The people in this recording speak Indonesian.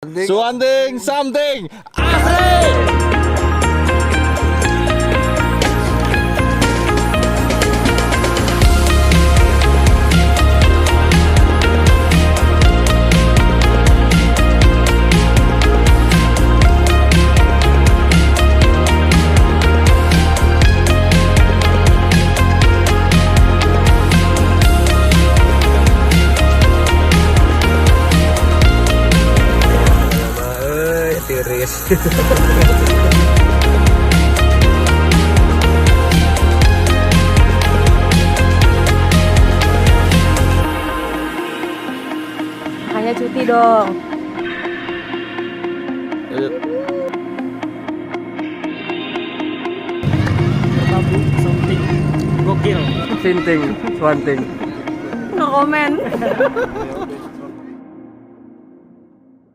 Something something asik. Tiris. Hanya cuti dong. Gokil. Sinting, swanting. No comment.